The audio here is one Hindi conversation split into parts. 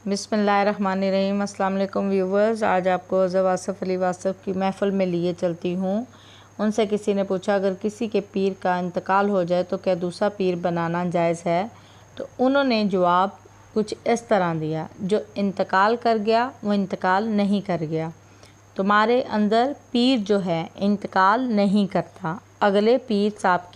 बिस्मिल्लाहिर्रहमानिर्रहीम। अस्सलाम वालेकुम व्यूवर्स। आज आपको ज़ब आसफ़ अली वासफ़ की महफ़िल में लिए चलती हूँ। उनसे किसी ने पूछा अगर किसी के पीर का इंतकाल हो जाए तो क्या दूसरा पीर बनाना जायज़ है। तो उन्होंने जवाब कुछ इस तरह दिया, जो इंतकाल कर गया वो इंतकाल नहीं कर गया। तुम्हारे अंदर पीर जो है इंतकाल नहीं करता। अगले पीर साहब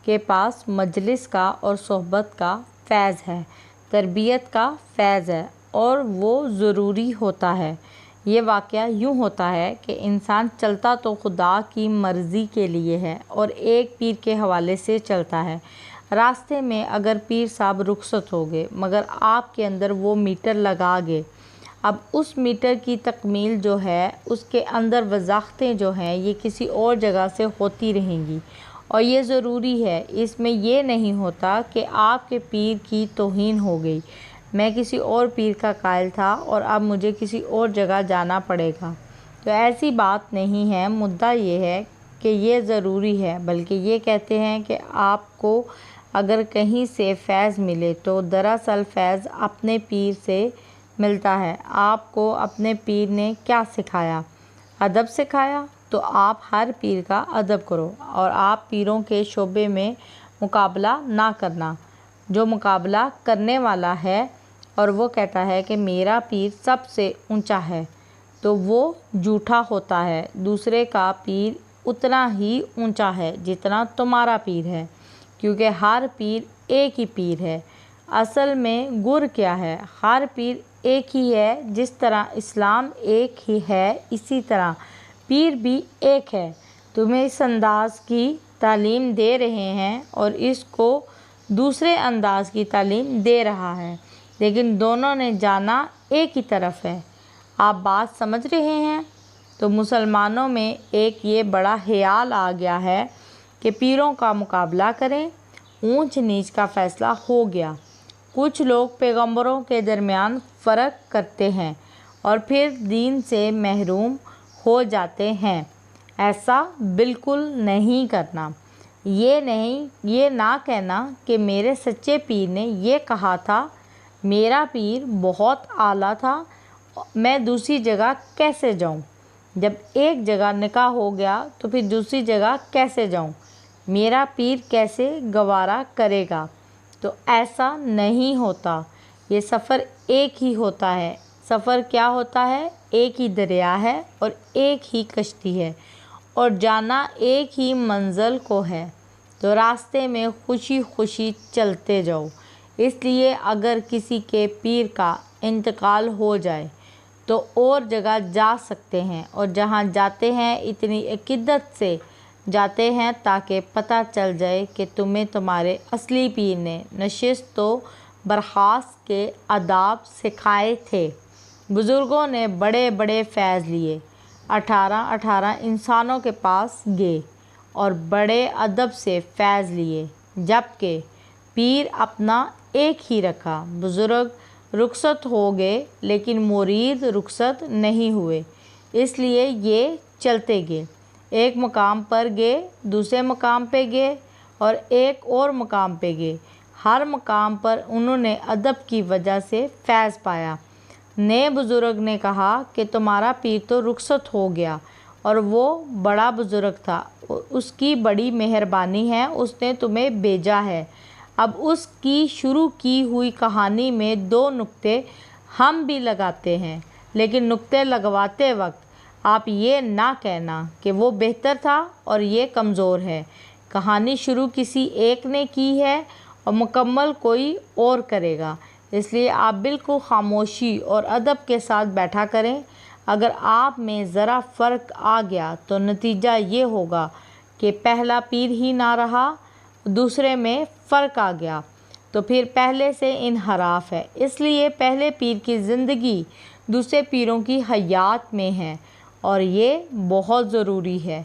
के पास मजलिस का और सोहबत का फैज़ है, तरबियत का फैज़ है और वो ज़रूरी होता है। ये वाक़या यूँ होता है कि इंसान चलता तो खुदा की मर्ज़ी के लिए है और एक पीर के हवाले से चलता है। रास्ते में अगर पीर साहब रुखसत हो गए मगर आपके अंदर वो मीटर लगा गए, अब उस मीटर की तकमील जो है उसके अंदर वज़ाख़तें जो हैं ये किसी और जगह से होती रहेंगी और ये ज़रूरी है। इसमें ये नहीं होता कि आपके पीर की तौहीन हो गई, मैं किसी और पीर का कायल था और अब मुझे किसी और जगह जाना पड़ेगा। तो ऐसी बात नहीं है। मुद्दा ये है कि ये ज़रूरी है, बल्कि ये कहते हैं कि आपको अगर कहीं से फैज़ मिले तो दरअसल फैज़ अपने पीर से मिलता है। आपको अपने पीर ने क्या सिखाया? अदब सिखाया। तो आप हर पीर का अदब करो और आप पीरों के शोबे में मुकाबला ना करना। जो मुकाबला करने वाला है और वो कहता है कि मेरा पीर सबसे ऊंचा है, तो वो झूठा होता है। दूसरे का पीर उतना ही ऊंचा है जितना तुम्हारा पीर है, क्योंकि हर पीर एक ही पीर है। असल में गुर क्या है? हर पीर एक ही है। जिस तरह इस्लाम एक ही है, इसी तरह पीर भी एक है। तुम्हें इस अंदाज़ की तालीम दे रहे हैं और इसको दूसरे अंदाज़ की तालीम दे रहा है, लेकिन दोनों ने जाना एक ही तरफ है। आप बात समझ रहे हैं? तो मुसलमानों में एक ये बड़ा ख्याल आ गया है कि पीरों का मुकाबला करें, ऊंच नीच का फ़ैसला हो गया। कुछ लोग पैगंबरों के दरमियान फ़र्क करते हैं और फिर दीन से महरूम हो जाते हैं। ऐसा बिल्कुल नहीं करना। ये ना कहना कि मेरे सच्चे पीर ने ये कहा था, मेरा पीर बहुत आला था, मैं दूसरी जगह कैसे जाऊं? जब एक जगह निकाह हो गया तो फिर दूसरी जगह कैसे जाऊं? मेरा पीर कैसे गवारा करेगा? तो ऐसा नहीं होता। ये सफ़र एक ही होता है। सफ़र क्या होता है? एक ही दरिया है और एक ही कश्ती है और जाना एक ही मंज़िल को है। तो रास्ते में खुशी खुशी चलते जाओ। इसलिए अगर किसी के पीर का इंतकाल हो जाए तो और जगह जा सकते हैं, और जहाँ जाते हैं इतनी अक़ीदत से जाते हैं ताकि पता चल जाए कि तुम्हें तुम्हारे असली पीर ने नशिस्त तो बर्खास्त के आदाब सिखाए थे। बुज़ुर्गों ने बड़े बड़े फैज़ लिए, 18 इंसानों के पास गए और बड़े अदब से फैज़ लिए, जबकि पीर अपना एक ही रखा। बुज़ुर्ग रुखसत हो गए लेकिन मुरीद रुखसत नहीं हुए, इसलिए ये चलते गए। एक मकाम पर गए, दूसरे मकाम पे गए और एक और मकाम पे गए। हर मकाम पर उन्होंने अदब की वजह से फैज़ पाया। नए बुज़ुर्ग ने कहा कि तुम्हारा पीर तो रुखसत हो गया और वो बड़ा बुज़ुर्ग था, उसकी बड़ी मेहरबानी है, उसने तुम्हें भेजा है। अब उसकी शुरू की हुई कहानी में 2 नुक्ते हम भी लगाते हैं, लेकिन नुक्ते लगवाते वक्त आप ये ना कहना कि वो बेहतर था और ये कमज़ोर है। कहानी शुरू किसी एक ने की है और मुकम्मल कोई और करेगा, इसलिए आप बिल्कुल खामोशी और अदब के साथ बैठा करें। अगर आप में ज़रा फ़र्क आ गया तो नतीजा ये होगा कि पहला पीर ही ना रहा, दूसरे में फ़र्क आ गया तो फिर पहले से इनहराफ है। इसलिए पहले पीर की ज़िंदगी दूसरे पीरों की हयात में है और ये बहुत ज़रूरी है।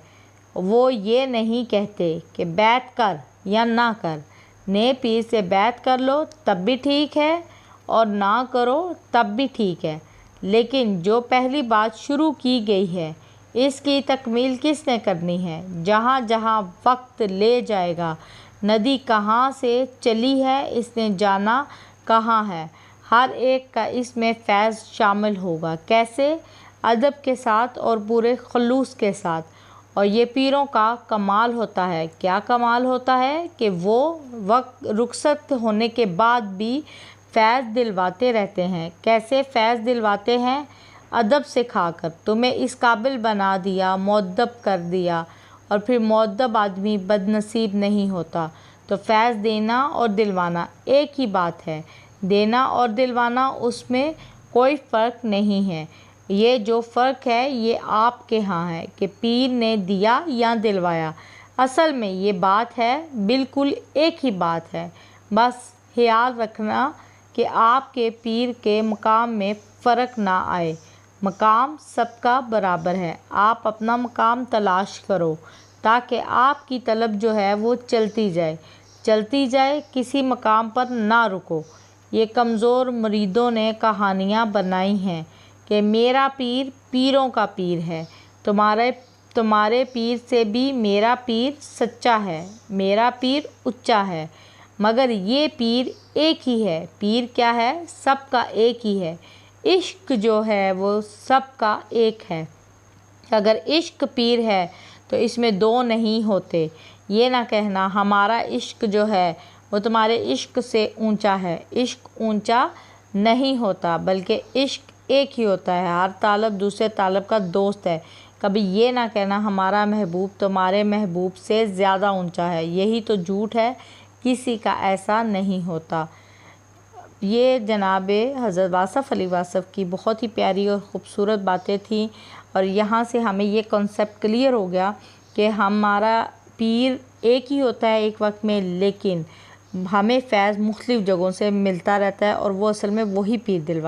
वो ये नहीं कहते कि बैत कर या ना कर। नए पीर से बैत कर लो तब भी ठीक है और ना करो तब भी ठीक है, लेकिन जो पहली बात शुरू की गई है इसकी तकमील किसने करनी है? जहाँ जहाँ वक्त ले जाएगा। नदी कहाँ से चली है इसने जाना कहाँ है। हर एक का इसमें फैज़ शामिल होगा। कैसे? अदब के साथ और पूरे खलूस के साथ। और ये पीरों का कमाल होता है। क्या कमाल होता है कि वो वक्त रुखसत होने के बाद भी फैज़ दिलवाते रहते हैं। कैसे फ़ैज़ दिलवाते हैं? अदब सिखाकर तुम्हें इस काबिल बना दिया, मुअद्दब कर दिया। और फिर मुअद्दब आदमी बदनसीब नहीं होता। तो फ़ैज़ देना और दिलवाना एक ही बात है। देना और दिलवाना, उसमें कोई फ़र्क नहीं है। ये जो फ़र्क है ये आपके यहाँ है कि पीर ने दिया या दिलवाया। असल में ये बात है, बिल्कुल एक ही बात है। बस ख्याल रखना कि आपके पीर के मकाम में फ़र्क ना आए। मकाम सबका बराबर है। आप अपना मकाम तलाश करो ताकि आपकी तलब जो है वो चलती जाए, किसी मकाम पर ना रुको। ये कमज़ोर मुरीदों ने कहानियाँ बनाई हैं कि मेरा पीर पीरों का पीर है। तुम्हारे पीर से भी मेरा पीर सच्चा है, मेरा पीर उच्चा है। मगर ये पीर एक ही है। पीर क्या है? सबका एक ही है। इश्क जो है वो सबका एक है। अगर इश्क पीर है तो इसमें दो नहीं होते। ये ना कहना हमारा इश्क जो है वो तुम्हारे इश्क से ऊंचा है। इश्क ऊंचा नहीं होता, बल्कि इश्क एक ही होता है। हर तालब दूसरे तालब का दोस्त है। कभी ये ना कहना हमारा महबूब तुम्हारे महबूब से ज़्यादा ऊंचा है। यही तो झूठ है, किसी का ऐसा नहीं होता। ये जनाब हज़रत वासफ़ अली वासफ़ की बहुत ही प्यारी और ख़ूबसूरत बातें थीं। और यहाँ से हमें ये कॉन्सेप्ट क्लियर हो गया कि हमारा पीर एक ही होता है एक वक्त में, लेकिन हमें फ़ैज़ मुख्तलिफ़ जगहों से मिलता रहता है और वो असल में वही पीर दिलवा